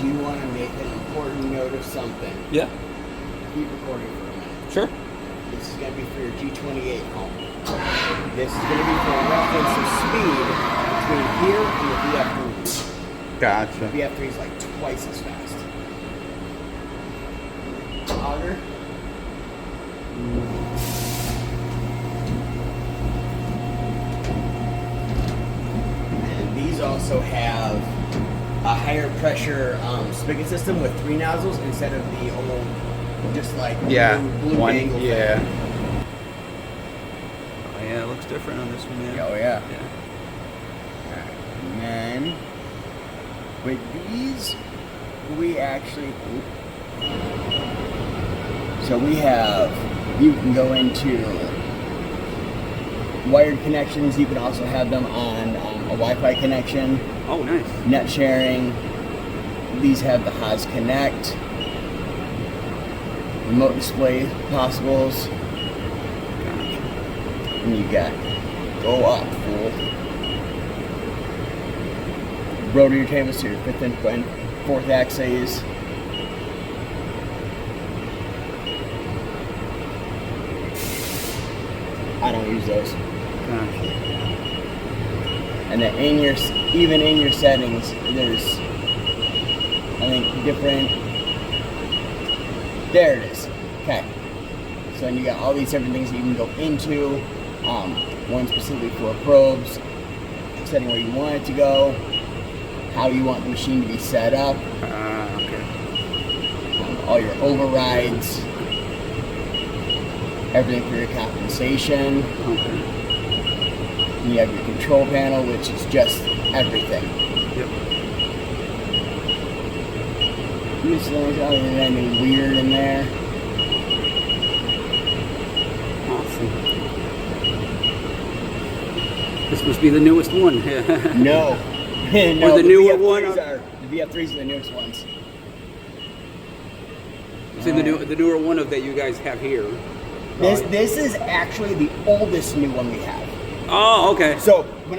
do want to make an important note of something. Yeah. Keep recording for a minute. Sure. This is going to be for your G28 home. This is going to be for a reference of speed between here and the VF3. Gotcha. The VF3 is like twice as fast. Auger. And these also have a higher pressure spigot system with 3 nozzles instead of the old, just like blue one. angle Yeah. thing. Oh yeah, it looks different on this one. Yeah. Oh yeah. Yeah. And then with these, we actually, so we have, you can go into wired connections. You can also have them on a Wi-Fi connection. Oh, nice. Net sharing. These have the HAAS Connect. Remote display possibles. And you got go up full. Rotary tables to your 5th and 4th axes. I don't use those. Gotcha. And then even in your settings, there's, I think, different. There it is. Okay. So then you got all these different things that you can go into. One specifically for probes, setting where you want it to go, how you want the machine to be set up, Okay. all your overrides, everything for your compensation. Okay. And you have your control panel, which is just everything. Yep. Miscellaneous, I don't think there's anything weird in there. Awesome. This must be the newest one. No. No, Or the newer one? The VF3s are the newest ones. See the newer one of that you guys have here. This is actually the oldest new one we have. Oh, okay. So when I